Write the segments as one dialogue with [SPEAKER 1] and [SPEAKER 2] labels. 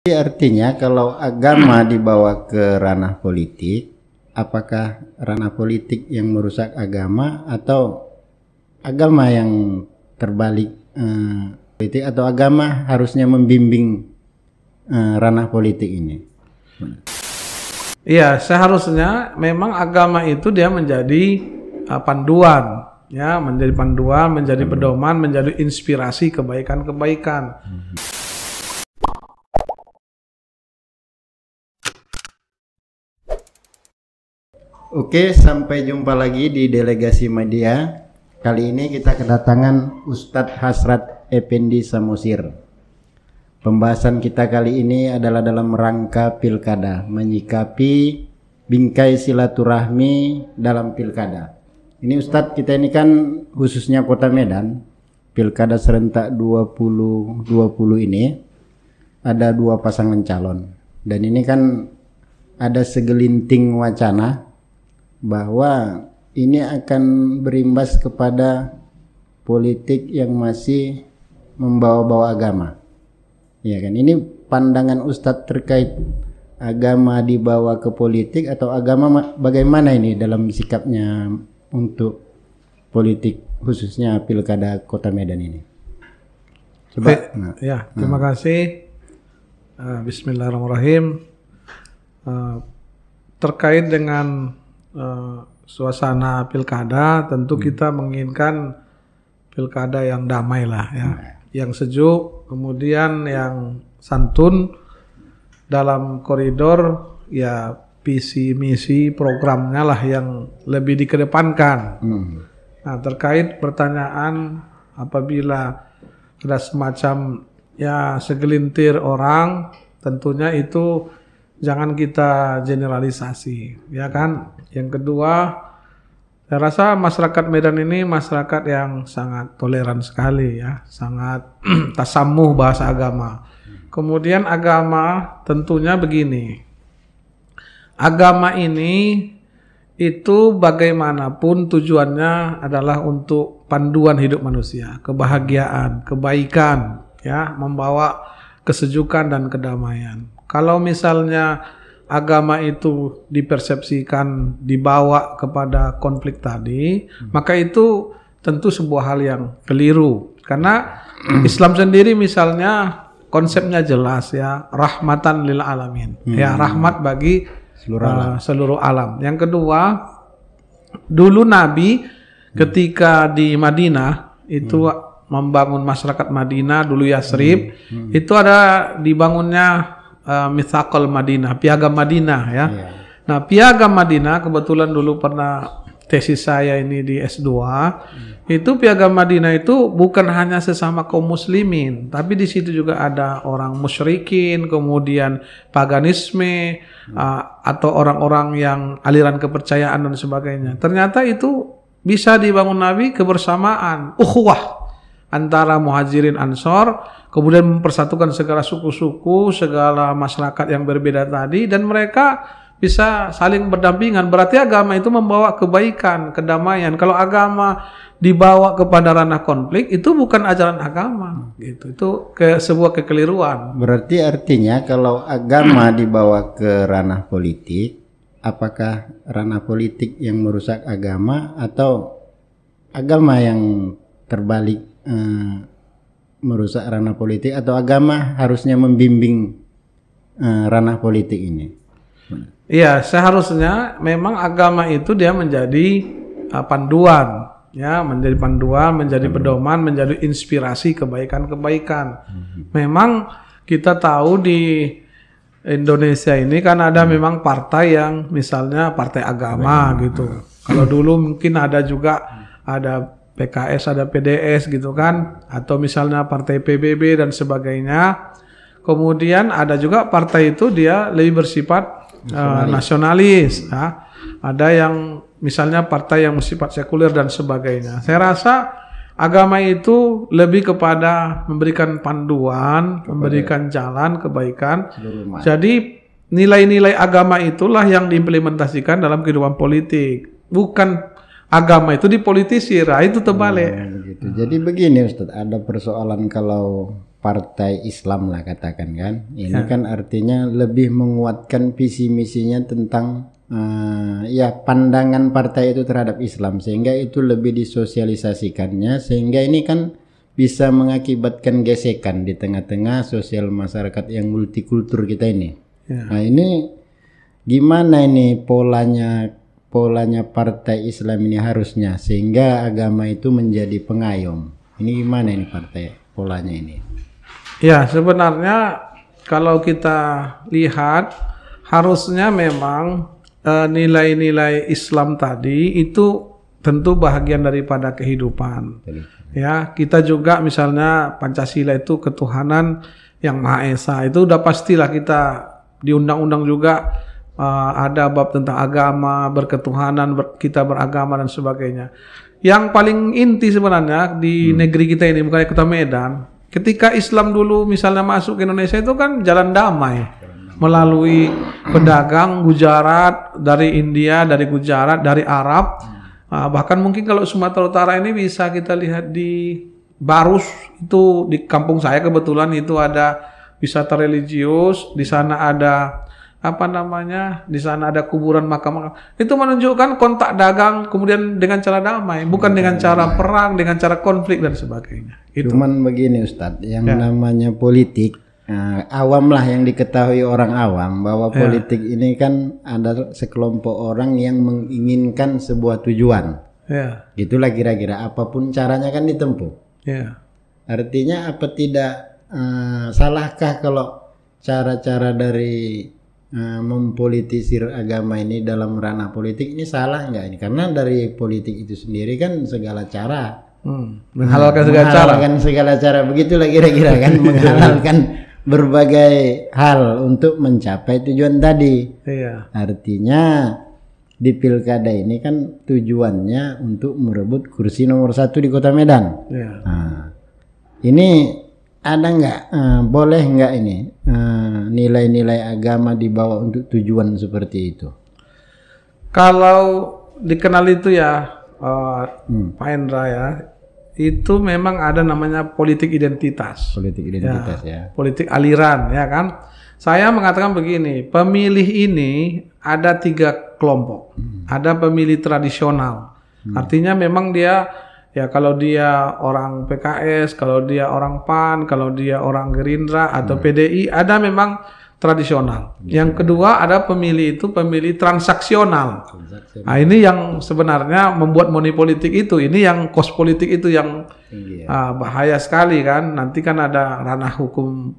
[SPEAKER 1] Artinya kalau agama dibawa ke ranah politik, apakah ranah politik yang merusak agama atau agama yang terbalik politik, atau agama harusnya membimbing ranah politik ini?
[SPEAKER 2] Iya, seharusnya memang agama itu dia menjadi panduan, ya, menjadi panduan, menjadi pedoman, menjadi inspirasi kebaikan-kebaikan.
[SPEAKER 1] Oke, sampai jumpa lagi di Delegasi Media. Kali ini kita kedatangan Ustadz Hasrat Effendi Samosir. Pembahasan kita kali ini adalah dalam rangka pilkada, menyikapi bingkai silaturahmi dalam pilkada. Ini Ustadz, kita ini kan khususnya Kota Medan, pilkada serentak 2020 ini ada 2 pasangan calon. Dan ini kan ada segelinting wacana bahwa ini akan berimbas kepada politik yang masih membawa-bawa agama. Ya kan, ini pandangan Ustadz terkait agama dibawa ke politik atau agama bagaimana ini dalam sikapnya untuk politik khususnya pilkada Kota Medan ini? Coba.
[SPEAKER 2] Terima kasih. Bismillahirrahmanirrahim. Terkait dengan suasana pilkada, tentu kita menginginkan pilkada yang damai lah, ya, yang sejuk, kemudian yang santun dalam koridor, ya, visi misi programnya lah yang lebih dikedepankan. Nah, terkait pertanyaan apabila ada semacam, ya, segelintir orang, tentunya itu jangan kita generalisasi, ya kan. Yang kedua, saya rasa masyarakat Medan ini masyarakat yang sangat toleran sekali, ya, sangat tasamuh bahasa agama. Kemudian agama tentunya begini, agama ini itu bagaimanapun tujuannya adalah untuk panduan hidup manusia, kebahagiaan, kebaikan, ya, membawa kesejukan dan kedamaian. Kalau misalnya agama itu dipersepsikan dibawa kepada konflik tadi, maka itu tentu sebuah hal yang keliru. Karena Islam sendiri misalnya konsepnya jelas, ya, rahmatan lil alamin, ya, rahmat bagi seluruh alam. Yang kedua, dulu Nabi ketika di Madinah itu membangun masyarakat Madinah, dulu Yasrib, itu ada dibangunnya Mitsaqul Madinah, Piagam Madinah, ya. Nah, Piagam Madinah kebetulan dulu pernah tesis saya ini di S2. Itu Piagam Madinah itu bukan hanya sesama kaum muslimin, tapi di situ juga ada orang musyrikin, kemudian paganisme, atau orang-orang yang aliran kepercayaan dan sebagainya. Ternyata itu bisa dibangun Nabi kebersamaan, ukhuwah antara muhajirin ansor, kemudian mempersatukan segala suku-suku, segala masyarakat yang berbeda tadi, dan mereka bisa saling berdampingan. Berarti agama itu membawa kebaikan, kedamaian. Kalau agama dibawa kepada ranah konflik, itu bukan ajaran agama, gitu. Itu sebuah kekeliruan.
[SPEAKER 1] Berarti artinya kalau agama dibawa ke ranah politik, apakah ranah politik yang merusak agama atau agama yang terbalik merusak ranah politik, atau agama harusnya membimbing ranah politik ini?
[SPEAKER 2] Iya, seharusnya memang agama itu dia menjadi panduan, ya, menjadi panduan, menjadi pedoman, menjadi inspirasi kebaikan-kebaikan. Memang kita tahu di Indonesia ini kan ada memang partai yang misalnya partai agama gitu. Kalau dulu mungkin ada juga ada PKS, ada PDS gitu kan, atau misalnya partai PBB dan sebagainya. Kemudian ada juga partai itu dia lebih bersifat nasionalis, ya. Ada yang misalnya partai yang bersifat sekuler dan sebagainya. Saya rasa agama itu lebih kepada memberikan panduan, memberikan jalan kebaikan. Jadi nilai-nilai agama itulah yang diimplementasikan dalam kehidupan politik, bukan agama itu dipolitisir. Itu terbalik.
[SPEAKER 1] Begitu. Jadi begini Ustadz, ada persoalan kalau partai Islam lah katakan kan. Ini kan artinya lebih menguatkan visi misinya tentang ya pandangan partai itu terhadap Islam, sehingga itu lebih disosialisasikannya, sehingga ini kan bisa mengakibatkan gesekan di tengah-tengah sosial masyarakat yang multikultur kita ini. Nah ini gimana ini polanya partai Islam ini harusnya sehingga agama itu menjadi pengayom. Ini gimana ini partai polanya ini?
[SPEAKER 2] Ya, sebenarnya kalau kita lihat harusnya memang nilai-nilai Islam tadi itu tentu bahagian daripada kehidupan. Ya, kita juga misalnya Pancasila itu ketuhanan yang Maha Esa, itu udah pastilah kita di undang-undang juga ada bab tentang agama, berketuhanan, kita beragama dan sebagainya. Yang paling inti sebenarnya di negeri kita ini, bukan Kota Medan, ketika Islam dulu misalnya masuk ke Indonesia itu kan jalan damai melalui pedagang Gujarat, dari India, dari Gujarat, dari Arab. Bahkan mungkin kalau Sumatera Utara ini bisa kita lihat di Barus, itu di kampung saya kebetulan itu ada wisata religius, di sana ada di sana ada kuburan makam. Itu menunjukkan kontak dagang kemudian dengan cara damai, bukan dengan cara perang, dengan cara konflik dan sebagainya.
[SPEAKER 1] Cuman begini Ustadz, yang namanya politik awam lah, yang diketahui orang awam bahwa politik ini kan ada sekelompok orang yang menginginkan sebuah tujuan. Gitulah kira-kira, apapun caranya kan ditempuh. Artinya apa tidak salahkah kalau cara-cara dari mempolitisir agama ini dalam ranah politik ini salah nggak ini? Karena dari politik itu sendiri kan segala cara menghalalkan segala cara, begitulah kira-kira kan, menghalalkan berbagai hal untuk mencapai tujuan tadi. Artinya di pilkada ini kan tujuannya untuk merebut kursi nomor 1 di Kota Medan. Nah, ini ada nggak, boleh nggak ini nilai-nilai agama dibawa untuk tujuan seperti itu?
[SPEAKER 2] Kalau dikenal itu ya Pak Hendra ya, itu memang ada namanya politik identitas.
[SPEAKER 1] Politik identitas ya.
[SPEAKER 2] Politik aliran ya kan. Saya mengatakan begini, pemilih ini ada 3 kelompok. Ada pemilih tradisional. Artinya memang dia ya, kalau dia orang PKS, kalau dia orang PAN, kalau dia orang Gerindra atau PDI, ada memang tradisional. Yang kedua ada pemilih itu pemilih transaksional. Nah, ini yang sebenarnya membuat money politik itu, ini yang kos politik itu yang bahaya sekali kan. Nanti kan ada ranah hukum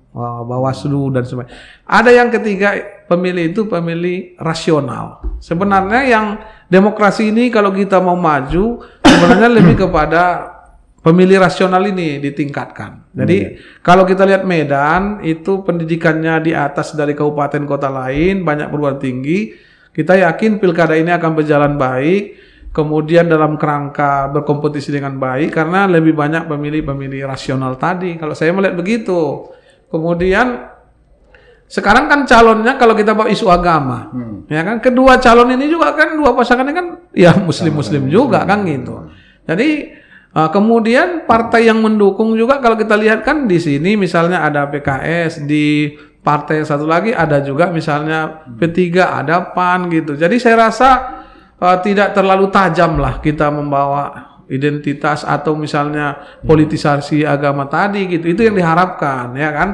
[SPEAKER 2] Bawaslu dan sebagainya. Ada yang ketiga, pemilih itu pemilih rasional. Sebenarnya yang demokrasi ini kalau kita mau maju sebenarnya lebih kepada pemilih rasional ini ditingkatkan. Jadi kalau kita lihat Medan itu pendidikannya di atas dari kabupaten kota lain, banyak perguruan tinggi. Kita yakin pilkada ini akan berjalan baik, kemudian dalam kerangka berkompetisi dengan baik karena lebih banyak pemilih-pemilih rasional tadi. Kalau saya melihat begitu. Kemudian sekarang kan calonnya kalau kita bawa isu agama, ya kan, kedua calon ini juga kan, dua pasangan ini kan ya muslim-muslim juga kan gitu. Jadi kemudian partai yang mendukung juga kalau kita lihat kan di sini misalnya ada PKS, di partai yang satu lagi ada juga misalnya P3, ada PAN gitu. Jadi saya rasa tidak terlalu tajam lah kita membawa identitas atau misalnya politisasi agama tadi gitu. Itu yang diharapkan ya kan.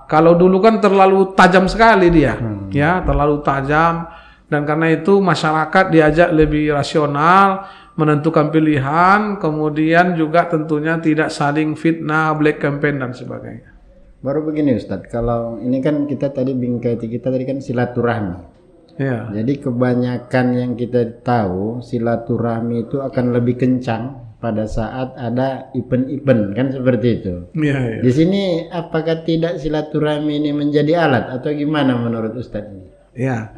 [SPEAKER 2] Kalau dulu kan terlalu tajam sekali dia, ya terlalu tajam, dan karena itu masyarakat diajak lebih rasional menentukan pilihan, kemudian juga tentunya tidak saling fitnah, black campaign dan sebagainya.
[SPEAKER 1] Baru begini Ustadz, kalau ini kan kita tadi kan silaturahmi.
[SPEAKER 2] Ya.
[SPEAKER 1] Jadi kebanyakan yang kita tahu silaturahmi itu akan lebih kencang pada saat ada event-event kan seperti itu.
[SPEAKER 2] Ya.
[SPEAKER 1] Di sini apakah tidak silaturahmi ini menjadi alat atau gimana menurut Ustadz ini?
[SPEAKER 2] Ya.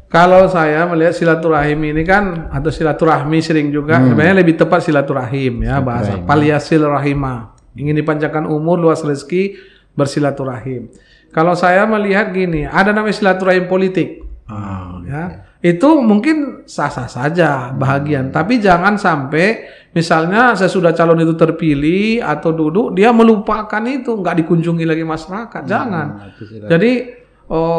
[SPEAKER 2] Kalau saya melihat silaturahim ini kan, atau silaturahmi sering juga, sebenarnya lebih tepat silaturahim ya, bahasa paliasil rahimah. Ingin dipanjangkan umur, luas rezeki, bersilaturahim. Kalau saya melihat gini, ada namanya silaturahim politik. ya. Itu mungkin sah-sah saja bahagian, tapi jangan sampai misalnya sesudah calon itu terpilih atau duduk dia melupakan itu, nggak dikunjungi lagi masyarakat. Jangan. Jadi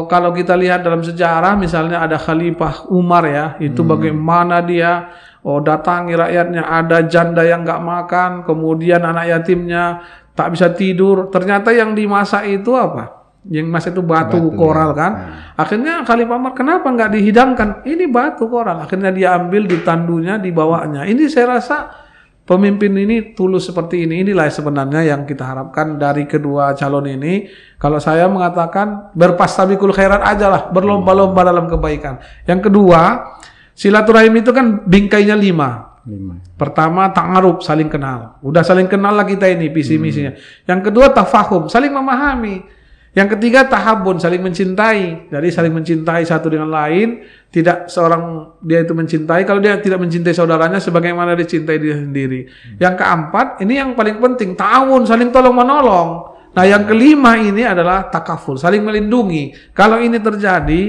[SPEAKER 2] kalau kita lihat dalam sejarah misalnya ada Khalifah Umar ya, itu bagaimana dia datangi rakyatnya, ada janda yang nggak makan, kemudian anak yatimnya tak bisa tidur, ternyata yang dimasak itu apa? Yang masak itu batu koral kan. Akhirnya Khalifah Umar, kenapa nggak dihidangkan? Ini batu koral. Akhirnya dia ambil, ditandunya, dibawanya. Ini saya rasa pemimpin ini tulus seperti ini. Inilah sebenarnya yang kita harapkan dari kedua calon ini. Kalau saya mengatakan berpastabikul khairat aja lah, berlomba-lomba dalam kebaikan. Yang kedua, silaturahim itu kan bingkainya 5. Pertama, ta'aruf, saling kenal. Udah saling kenal lah kita ini visi misinya. Yang kedua, tafahum, saling memahami. Yang ketiga, tahabun, saling mencintai. Jadi saling mencintai satu dengan lain. Tidak seorang dia itu mencintai, kalau dia tidak mencintai saudaranya sebagaimana dia cintai diri sendiri. Yang keempat, ini yang paling penting, ta'awun, saling tolong-menolong. Nah, yang kelima ini adalah takaful, saling melindungi. Kalau ini terjadi,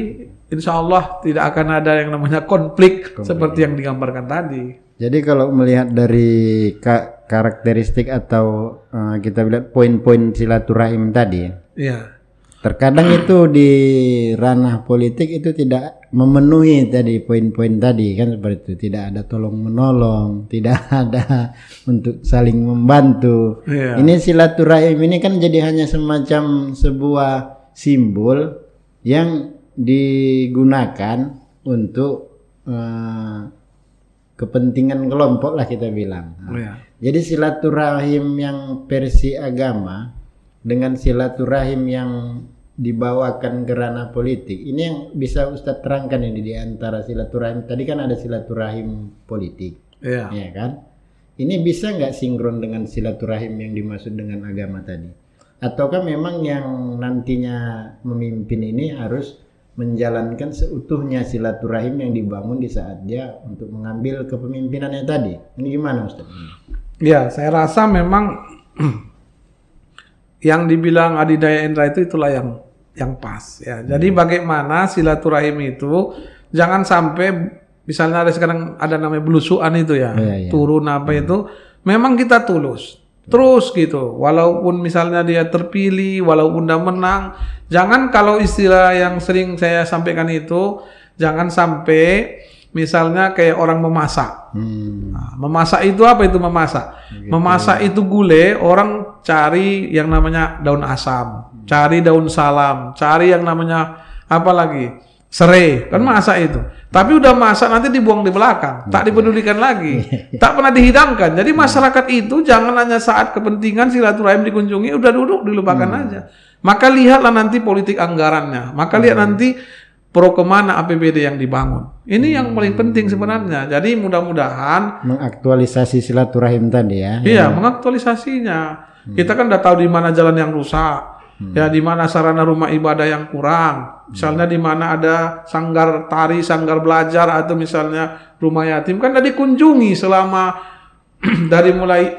[SPEAKER 2] insya Allah tidak akan ada yang namanya konflik. Seperti yang digambarkan tadi.
[SPEAKER 1] Jadi kalau melihat dari karakteristik atau kita lihat poin-poin silaturahim tadi,
[SPEAKER 2] ya.
[SPEAKER 1] Terkadang itu di ranah politik itu tidak memenuhi tadi poin-poin tadi kan, seperti itu. Tidak ada tolong menolong, tidak ada untuk saling membantu.
[SPEAKER 2] Yeah.
[SPEAKER 1] Ini silaturahim ini kan jadi hanya semacam sebuah simbol yang digunakan untuk kepentingan kelompok lah kita bilang.
[SPEAKER 2] Yeah.
[SPEAKER 1] Jadi silaturahim yang versi agama dengan silaturahim yang dibawakan ke ranah politik, ini yang bisa Ustadz terangkan ini di antara silaturahim tadi kan ada silaturahim politik, ya kan? Ini bisa nggak sinkron dengan silaturahim yang dimaksud dengan agama tadi? Ataukah memang yang nantinya memimpin ini harus menjalankan seutuhnya silaturahim yang dibangun di saat dia untuk mengambil kepemimpinannya tadi? Ini gimana Ustadz?
[SPEAKER 2] Ya, saya rasa memang yang dibilang Adidaya Indra itu itulah yang pas ya. Jadi bagaimana silaturahim itu jangan sampai misalnya ada sekarang ada namanya belusuan itu ya, turun apa itu, memang kita tulus terus gitu. Walaupun misalnya dia terpilih, walaupun dia menang, jangan kalau istilah yang sering saya sampaikan itu, jangan sampai misalnya kayak orang memasak. Nah, memasak itu apa itu memasak? Gitu. Memasak itu gulai, orang cari yang namanya daun asam, cari daun salam, cari yang namanya apa lagi? Serai, kan masak itu. Tapi udah masak nanti dibuang di belakang, tak dipedulikan lagi, tak pernah dihidangkan. Jadi masyarakat itu jangan hanya saat kepentingan silaturahim dikunjungi, udah duduk dilupakan aja. Maka lihatlah nanti politik anggarannya, maka lihat nanti pro kemana APBD yang dibangun. Ini yang paling penting sebenarnya. Jadi mudah-mudahan
[SPEAKER 1] mengaktualisasi silaturahim tadi ya.
[SPEAKER 2] Iya, mengaktualisasinya. Kita kan udah tahu di mana jalan yang rusak, ya di mana sarana rumah ibadah yang kurang. Misalnya di mana ada sanggar tari, sanggar belajar atau misalnya rumah yatim kan udah dikunjungi selama dari mulai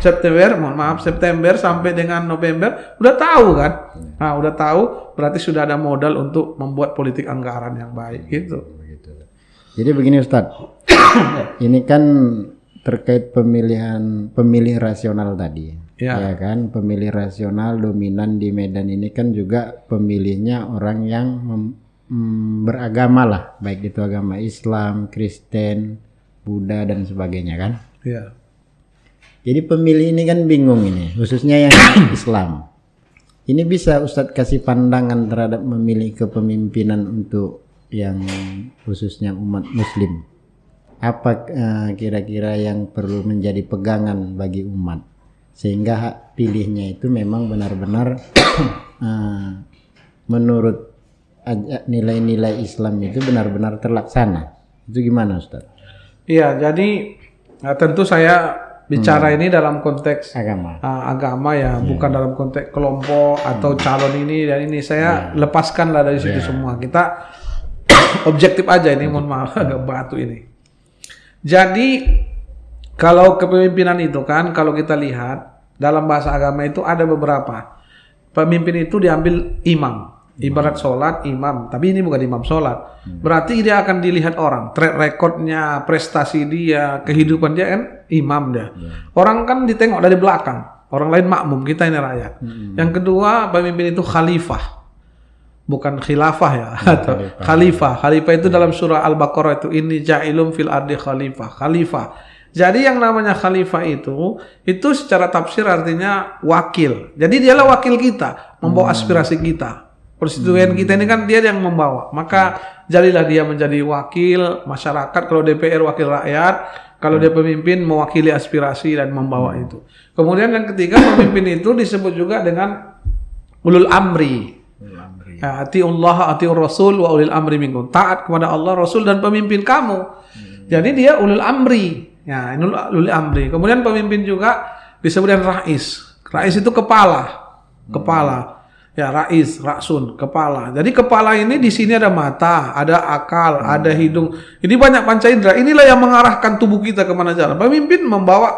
[SPEAKER 2] September sampai dengan November udah tahu kan. Nah, udah tahu berarti sudah ada modal untuk membuat politik anggaran yang baik gitu.
[SPEAKER 1] Jadi begini Ustadz, ini kan terkait pemilih rasional tadi. Ya kan, pemilih rasional dominan di Medan ini kan juga pemilihnya orang yang beragama lah, baik itu agama Islam, Kristen, Buddha dan sebagainya kan.
[SPEAKER 2] Iya.
[SPEAKER 1] Jadi pemilih ini kan bingung ini, khususnya yang Islam. Ini bisa Ustadz kasih pandangan terhadap memilih kepemimpinan untuk yang khususnya umat Muslim. Apa kira-kira yang perlu menjadi pegangan bagi umat sehingga hak pilihnya itu memang benar-benar menurut nilai-nilai Islam itu benar-benar terlaksana. Itu gimana Ustadz? Iya,
[SPEAKER 2] jadi tentu saya bicara ini dalam konteks agama ya, bukan dalam konteks kelompok atau calon ini dan ini. Saya lepaskanlah dari situ semua. Kita objektif aja ini, mohon maaf agak batu ini. Jadi kalau kepemimpinan itu kan, kalau kita lihat dalam bahasa agama itu ada beberapa. Pemimpin itu diambil imam. Ibarat sholat imam, tapi ini bukan imam sholat. Berarti dia akan dilihat orang, track recordnya, prestasi dia, kehidupan dia kan imam dia. Orang kan ditengok dari belakang, orang lain makmum, kita ini rakyat. Yang kedua, pemimpin itu khalifah, bukan khilafah ya, atau khalifah. Khalifah itu dalam surah Al-Baqarah itu inni ja'ilum fil ardi khalifah. Khalifah. Jadi yang namanya khalifah itu secara tafsir artinya wakil. Jadi dialah wakil kita, membawa aspirasi kita. Persetujuan kita ini kan dia yang membawa. Maka jadilah dia menjadi wakil masyarakat. Kalau DPR wakil rakyat, kalau dia pemimpin mewakili aspirasi dan membawa itu. Kemudian yang ketiga, pemimpin itu disebut juga dengan ulul amri. Atiullah, atiur rasul wa ulil amri minkum. Taat kepada Allah, Rasul dan pemimpin kamu. Jadi dia ulul amri. Ya, ini ulul amri. Kemudian pemimpin juga disebut dengan rais. Rais itu kepala. Kepala. Ya, rais, raksun, kepala. Jadi kepala ini di sini ada mata, ada akal, ada hidung. Ini banyak panca indera. Inilah yang mengarahkan tubuh kita kemana jalan. Pemimpin membawa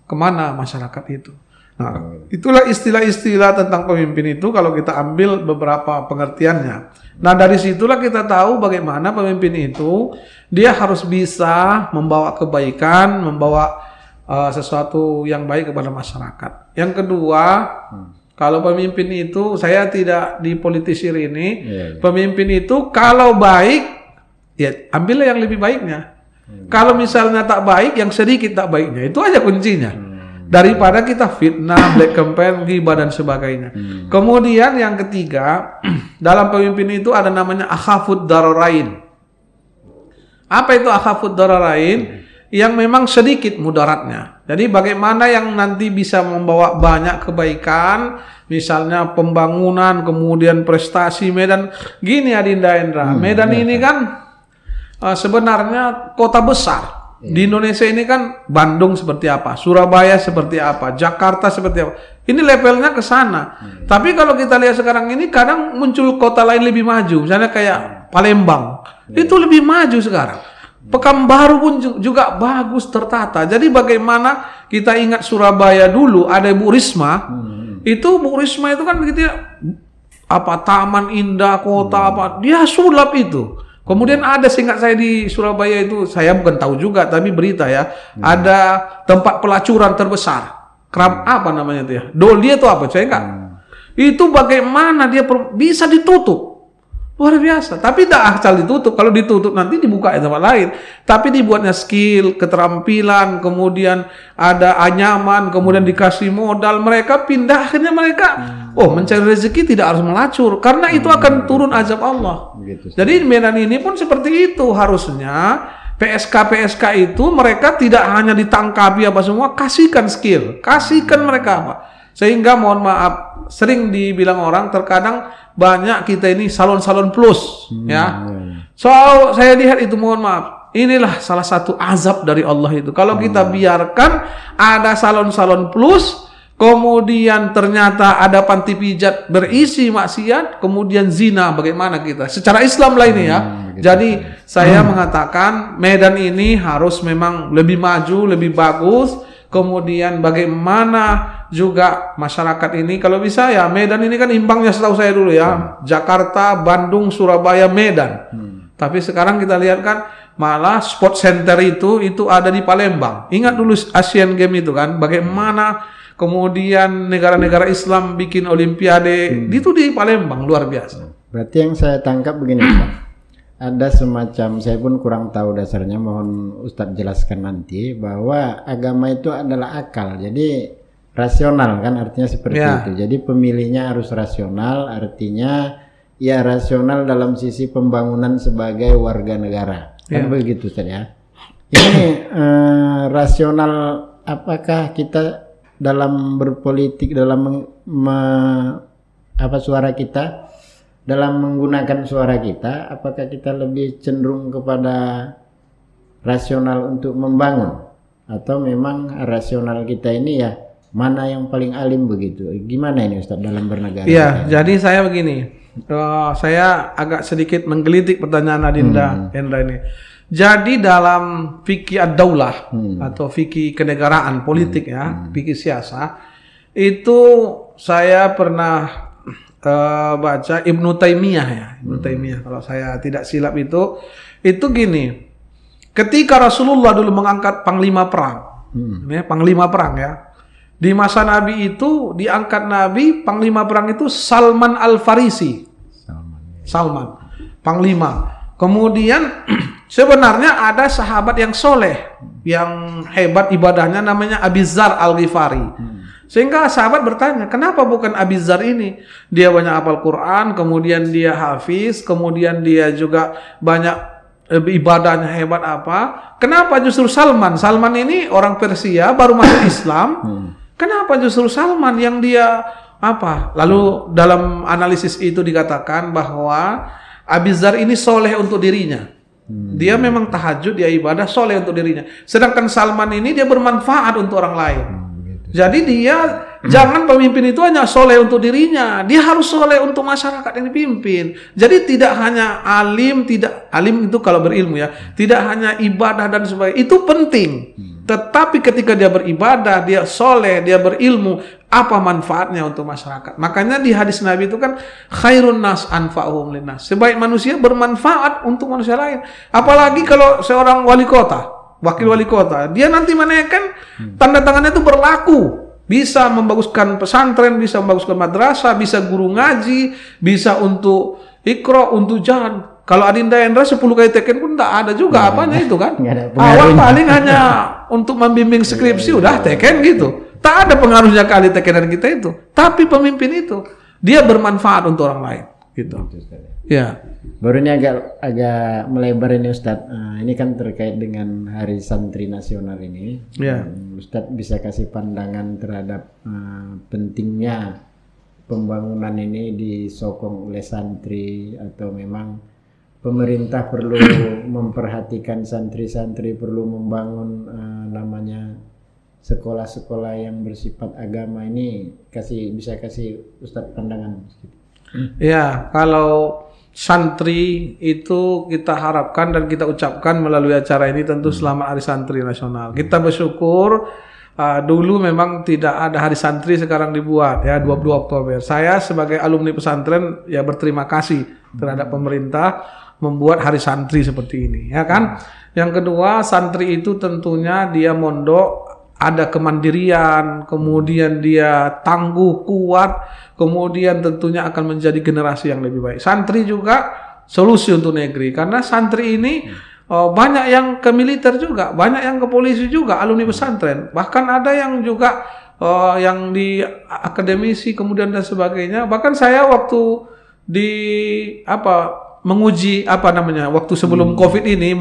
[SPEAKER 2] kemana masyarakat itu. Nah, itulah istilah-istilah tentang pemimpin itu kalau kita ambil beberapa pengertiannya. Nah, dari situlah kita tahu bagaimana pemimpin itu dia harus bisa membawa kebaikan, membawa sesuatu yang baik kepada masyarakat. Yang kedua, kalau pemimpin itu, saya tidak dipolitisir ini, pemimpin itu kalau baik, ya ambillah yang lebih baiknya. Kalau misalnya tak baik, yang sedikit tak baiknya, itu aja kuncinya. Daripada kita fitnah, black campaign, ghibah dan sebagainya. Kemudian yang ketiga, dalam pemimpin itu ada namanya akhafud dararain. Apa itu akhafud dararain? Yang memang sedikit mudaratnya. Jadi bagaimana yang nanti bisa membawa banyak kebaikan, misalnya pembangunan, kemudian prestasi Medan. Gini Adinda Endra, Medan ini kan sebenarnya kota besar. Di Indonesia ini kan Bandung seperti apa, Surabaya seperti apa, Jakarta seperti apa. Ini levelnya ke sana. Tapi kalau kita lihat sekarang ini kadang muncul kota lain lebih maju, misalnya kayak Palembang. Itu lebih maju sekarang. Pekanbaru pun juga bagus tertata. Jadi bagaimana kita ingat Surabaya dulu ada Bu Risma. Itu Bu Risma itu kan begitu ya, apa taman indah kota apa, dia sulap itu. Kemudian ada seingat saya di Surabaya itu, saya bukan tahu juga tapi berita ya, ada tempat pelacuran terbesar. Apa namanya itu ya? Doli itu apa? Saya enggak. Itu bagaimana dia bisa ditutup. Luar biasa, tapi tidak asal ditutup. Kalau ditutup nanti dibuka di tempat lain. Tapi dibuatnya skill, keterampilan, kemudian ada anyaman, kemudian dikasih modal. Mereka pindah, akhirnya mereka mencari rezeki tidak harus melacur. Karena itu akan turun azab Allah. Jadi Medan ini pun seperti itu. Harusnya PSK itu mereka tidak hanya ditangkapi apa semua, kasihkan skill, kasihkan mereka apa. Sehingga mohon maaf, sering dibilang orang terkadang banyak kita ini salon-salon plus ya. So saya lihat itu mohon maaf, inilah salah satu azab dari Allah itu. Kalau kita biarkan ada salon-salon plus, kemudian ternyata ada panti pijat berisi maksiat, kemudian zina, bagaimana kita? Secara Islam lah ini ya. Jadi saya mengatakan Medan ini harus memang lebih maju, lebih bagus. Kemudian bagaimana juga masyarakat ini, kalau bisa ya Medan ini kan imbangnya setahu saya dulu ya, Jakarta, Bandung, Surabaya, Medan. Tapi sekarang kita lihat kan malah sport center itu ada di Palembang. Ingat dulu Asian Games itu kan, bagaimana kemudian negara-negara Islam bikin olimpiade, itu di Palembang, luar biasa.
[SPEAKER 1] Berarti yang saya tangkap begini Pak, ada semacam, saya pun kurang tahu dasarnya, mohon Ustadz jelaskan nanti, bahwa agama itu adalah akal, jadi rasional kan artinya seperti itu. Jadi pemilihnya harus rasional, artinya ya rasional dalam sisi pembangunan sebagai warga negara. Kan begitu Ustaz ya. Ini rasional, apakah kita dalam berpolitik, dalam suara kita, dalam menggunakan suara kita, apakah kita lebih cenderung kepada rasional untuk membangun, atau memang rasional kita ini ya mana yang paling alim begitu? Gimana ini Ustaz dalam bernegara?
[SPEAKER 2] Iya, jadi saya begini, saya agak sedikit menggelitik pertanyaan Adinda Endra ini. Jadi dalam fikih ad-daulah atau fikih kenegaraan politik ya, fikih siasa, itu saya pernah baca Ibnu Taimiyah ya, Ibnu Taimiyah kalau saya tidak silap itu gini. Ketika Rasulullah dulu mengangkat panglima perang, ini panglima perang ya. Di masa Nabi itu diangkat Nabi panglima perang itu Salman Al-Farisi. Salman, panglima. Kemudian sebenarnya ada sahabat yang soleh, yang hebat ibadahnya namanya Abi Dzar Al-Ghifari. Sehingga sahabat bertanya, kenapa bukan Abi Dzar ini? Dia banyak hafal Quran, kemudian dia hafiz, kemudian dia juga banyak ibadahnya hebat apa? Kenapa justru Salman? Salman ini orang Persia, baru masuk Islam. Kenapa justru Salman yang dia apa? Lalu dalam analisis itu dikatakan bahwa Abi Dzar ini soleh untuk dirinya. Dia memang tahajud, dia ibadah, soleh untuk dirinya. Sedangkan Salman ini dia bermanfaat untuk orang lain. Jadi dia jangan pemimpin itu hanya soleh untuk dirinya, dia harus soleh untuk masyarakat yang dipimpin. Jadi tidak hanya alim itu kalau berilmu ya, tidak hanya ibadah dan sebagainya, itu penting. Tetapi ketika dia beribadah, dia soleh, dia berilmu, apa manfaatnya untuk masyarakat? Makanya di hadis Nabi itu kan khairun nas anfa'uhum linnas. Sebaik manusia bermanfaat untuk manusia lain. Apalagi kalau seorang wali kota, wakil wali kota, dia nanti menaikkan tanda tangannya itu berlaku, bisa membaguskan pesantren, bisa membaguskan madrasah, bisa guru ngaji, bisa untuk ikro, untuk jalan. Kalau Adinda Endra 10 kali teken pun tak ada juga apanya itu kan. Awal paling hanya untuk membimbing skripsi udah teken gitu. Tak ada pengaruhnya kali tekenan kita itu. Tapi pemimpin itu dia bermanfaat untuk orang lain gitu. Ya.
[SPEAKER 1] Baru ini agak melebar ini Ustadz. Ini kan terkait dengan Hari Santri Nasional ini.
[SPEAKER 2] Ya.
[SPEAKER 1] Ustadz bisa kasih pandangan terhadap pentingnya pembangunan ini disokong oleh santri, atau memang pemerintah perlu memperhatikan santri-santri, perlu membangun namanya sekolah-sekolah yang bersifat agama ini. Bisa kasih Ustadz pandangan.
[SPEAKER 2] Ya, kalau santri itu kita harapkan dan kita ucapkan melalui acara ini tentu selamat Hari Santri Nasional. Kita bersyukur dulu memang tidak ada Hari Santri, sekarang dibuat ya 22 Oktober. Saya sebagai alumni pesantren ya berterima kasih terhadap pemerintah membuat Hari Santri seperti ini ya kan. Yang kedua, santri itu tentunya dia mondok ada kemandirian, kemudian dia tangguh, kuat, kemudian tentunya akan menjadi generasi yang lebih baik. Santri juga solusi untuk negeri, karena santri ini banyak yang ke militer juga, banyak yang ke polisi juga, alumni pesantren. Bahkan ada yang juga yang di akademisi kemudian dan sebagainya. Bahkan saya waktu di menguji waktu sebelum Covid ini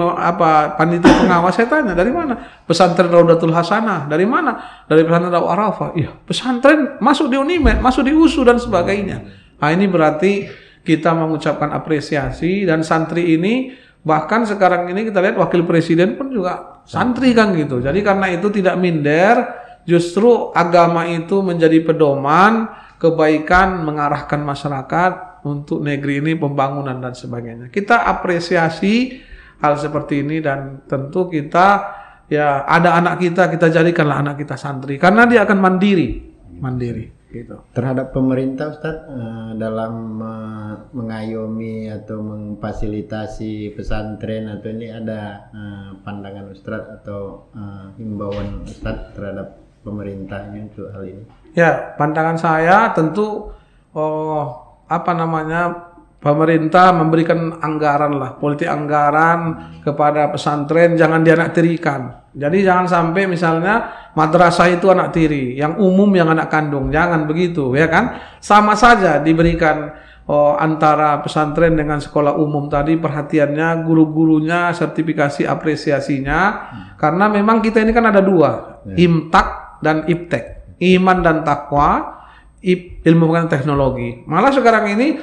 [SPEAKER 2] panitia pengawas, saya tanya dari mana? Pesantren Raudatul Hasanah. Dari mana? Dari pesantren Dakwah Arafah. Iya, pesantren masuk di Unimed, masuk di USU dan sebagainya. Nah, ini berarti kita mengucapkan apresiasi, dan santri ini bahkan sekarang ini kita lihat wakil presiden pun juga santri kan gitu. Jadi karena itu tidak minder, justru agama itu menjadi pedoman kebaikan, mengarahkan masyarakat untuk negeri ini, pembangunan dan sebagainya. Kita apresiasi hal seperti ini, dan tentu kita ya ada anak kita jadikanlah anak kita santri, karena dia akan mandiri gitu.
[SPEAKER 1] Terhadap pemerintah Ustadz dalam mengayomi atau memfasilitasi pesantren, atau ini ada pandangan Ustadz atau himbauan Ustadz terhadap pemerintahnya untuk hal ini?
[SPEAKER 2] Ya, pandangan saya tentu pemerintah memberikan anggaran lah, politik anggaran kepada pesantren, jangan dianaktirikan. Jadi jangan sampai misalnya madrasah itu anak tiri, yang umum yang anak kandung, jangan begitu ya kan. Sama saja diberikan antara pesantren dengan sekolah umum tadi perhatiannya, guru-gurunya, sertifikasi apresiasinya. Karena memang kita ini kan ada dua, imtak dan iptek, iman dan takwa, ilmu pengetahuan teknologi. Malah sekarang ini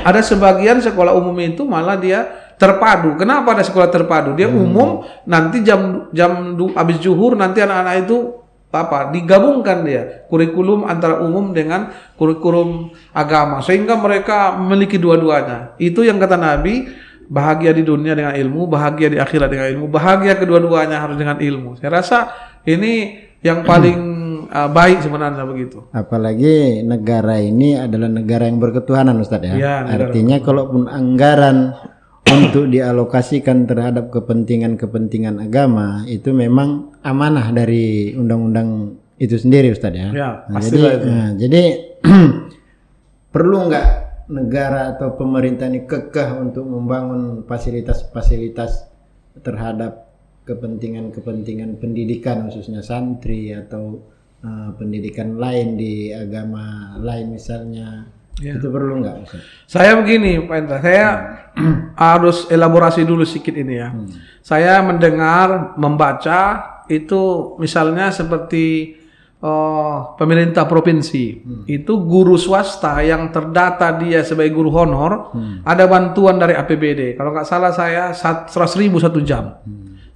[SPEAKER 2] ada sebagian sekolah umum itu malah dia terpadu. Kenapa ada sekolah terpadu? Dia umum, nanti jam habis zuhur nanti anak-anak itu digabungkan dia kurikulum antara umum dengan kurikulum agama, sehingga mereka memiliki dua-duanya. Itu yang kata Nabi, bahagia di dunia dengan ilmu, bahagia di akhirat dengan ilmu, bahagia kedua-duanya harus dengan ilmu. Saya rasa ini yang paling baik sebenarnya begitu.
[SPEAKER 1] Apalagi negara ini adalah negara yang berketuhanan, Ustadz ya.
[SPEAKER 2] Ya,
[SPEAKER 1] Artinya kalaupun anggaran untuk dialokasikan terhadap kepentingan-kepentingan agama itu memang amanah dari undang-undang itu sendiri, Ustadz ya.
[SPEAKER 2] Ya,
[SPEAKER 1] Nah,
[SPEAKER 2] pastilah itu.
[SPEAKER 1] jadi perlu nggak negara atau pemerintah ini kekeh untuk membangun fasilitas-fasilitas terhadap kepentingan-kepentingan pendidikan, khususnya santri atau pendidikan lain di agama lain misalnya, itu perlu nggak, Ustaz?
[SPEAKER 2] Saya begini, Pak Indra, saya harus elaborasi dulu sedikit ini ya. Saya mendengar, membaca itu misalnya seperti pemerintah provinsi itu guru swasta yang terdata dia sebagai guru honor ada bantuan dari APBD. Kalau nggak salah saya 100.000 1 jam.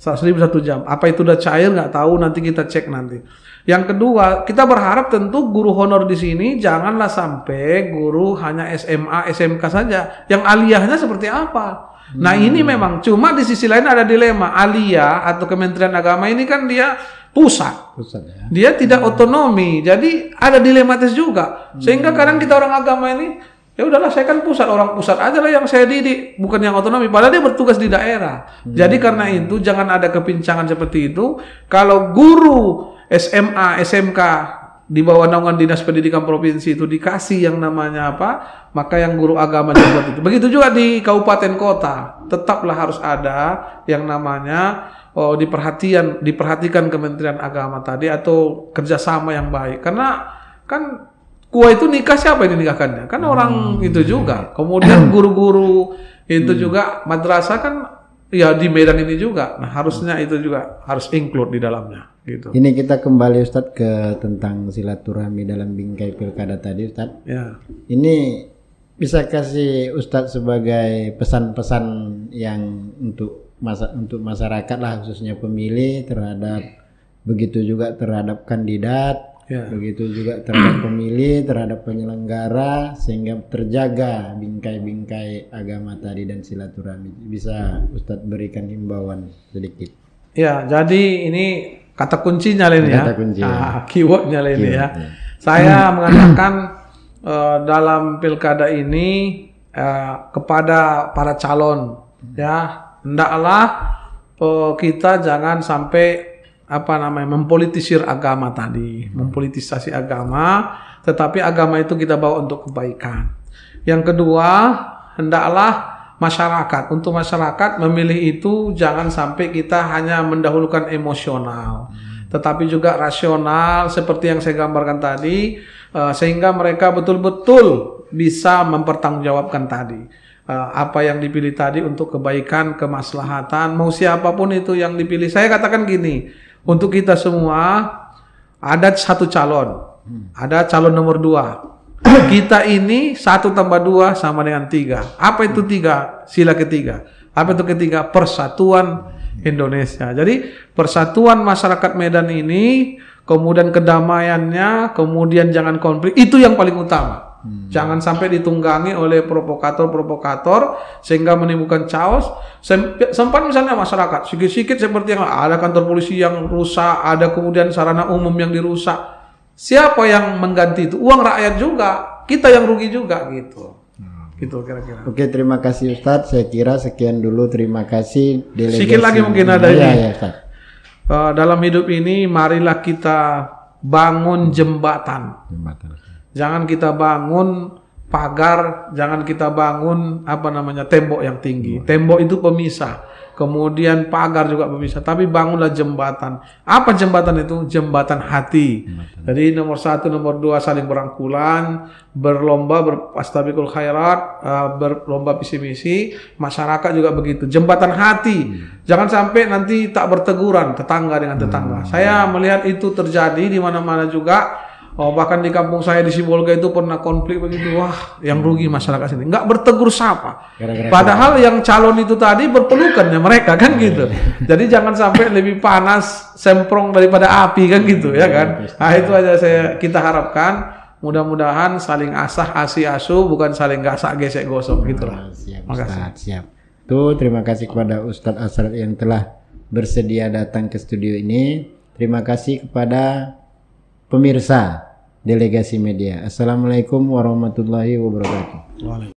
[SPEAKER 2] 100.000 1 jam. Apa itu udah cair nggak tahu, nanti kita cek nanti. Yang kedua, kita berharap tentu guru honor di sini janganlah sampai guru hanya SMA, SMK saja. Yang aliyahnya seperti apa? Nah ini memang cuma di sisi lain ada dilema. Aliyah atau Kementerian Agama ini kan dia pusat ya. Dia tidak otonomi. Jadi ada dilematis juga. Sehingga kadang kita orang agama ini, ya udahlah saya kan pusat, orang pusat aja lah yang saya didik, bukan yang otonomi. Padahal dia bertugas di daerah. Jadi karena itu jangan ada kepincangan seperti itu. Kalau guru SMA, SMK di bawah naungan Dinas Pendidikan Provinsi itu dikasih yang namanya apa, maka yang guru agama seperti itu. Begitu juga di kabupaten kota, tetaplah harus ada yang namanya diperhatikan Kementerian Agama tadi atau kerjasama yang baik. Karena kan kuah itu nikah, siapa yang dinikahkannya? Kan orang itu juga. Kemudian guru-guru itu juga madrasah kan ya di Medan ini juga. Nah harusnya itu juga harus include di dalamnya. Gitu.
[SPEAKER 1] Ini kita kembali, Ustadz, ke tentang silaturahmi dalam bingkai pilkada tadi, Ustadz.
[SPEAKER 2] Ya.
[SPEAKER 1] Ini bisa kasih Ustadz sebagai pesan-pesan yang untuk masyarakat lah, khususnya pemilih, terhadap begitu juga terhadap kandidat, begitu juga terhadap pemilih, terhadap penyelenggara, sehingga terjaga bingkai-bingkai agama tadi dan silaturahmi. Bisa Ustadz berikan himbauan sedikit?
[SPEAKER 2] Ya, jadi ini kata kuncinya ini ya, keywordnya ini ya. Saya mengatakan dalam pilkada ini kepada para calon ya, hendaklah kita jangan sampai mempolitisir agama tadi, mempolitisasi agama, tetapi agama itu kita bawa untuk kebaikan. Yang kedua, hendaklah untuk masyarakat memilih itu jangan sampai kita hanya mendahulukan emosional, tetapi juga rasional seperti yang saya gambarkan tadi, sehingga mereka betul-betul bisa mempertanggungjawabkan tadi apa yang dipilih tadi untuk kebaikan, kemaslahatan, mau siapapun itu yang dipilih. Saya katakan gini, untuk kita semua ada satu calon, ada calon nomor 2. Kita ini 1 tambah 2 sama dengan 3. Apa itu 3? Sila ketiga. Apa itu ketiga? Persatuan Indonesia. Jadi persatuan masyarakat Medan ini, kemudian kedamaiannya, kemudian jangan konflik, itu yang paling utama. Jangan sampai ditunggangi oleh provokator-provokator sehingga menimbulkan chaos. Sempat misalnya masyarakat sikit-sikit seperti yang ada kantor polisi yang rusak, ada kemudian sarana umum yang dirusak. Siapa yang mengganti itu? Uang rakyat juga, kita yang rugi juga gitu. Gitu kira-kira.
[SPEAKER 1] Oke, terima kasih Ustadz. Saya kira sekian dulu. Terima kasih delegasi.
[SPEAKER 2] Sedikit lagi mungkin ada ini.
[SPEAKER 1] Ya, Ustadz.
[SPEAKER 2] Dalam hidup ini marilah kita bangun jembatan. Jangan kita bangun pagar, jangan kita bangun tembok yang tinggi. Tembok itu pemisah. Kemudian pagar juga pemisah, tapi bangunlah jembatan. Apa jembatan itu? Jembatan hati. Jadi nomor 1, nomor 2 saling berangkulan, berlomba berfastabiqul khairat, berlomba visi misi. Masyarakat juga begitu. Jembatan hati. Jangan sampai nanti tak berteguran tetangga dengan tetangga. Saya melihat itu terjadi di mana-mana juga. Bahkan di kampung saya di Sibolga itu pernah konflik begitu. Wah, yang rugi masyarakat sini. Nggak bertegur sapa. Padahal yang calon itu tadi berpelukannya mereka kan gitu. Jadi jangan sampai lebih panas semprong daripada api kan gitu ya kan. Nah itu aja kita harapkan. Mudah-mudahan saling asih asuh, bukan saling gasak gesek gosok gitulah.
[SPEAKER 1] Siap. Tuh, terima kasih kepada Ustadz Asrat yang telah bersedia datang ke studio ini. Terima kasih kepada pemirsa Delegasi Media. Assalamualaikum warahmatullahi wabarakatuh.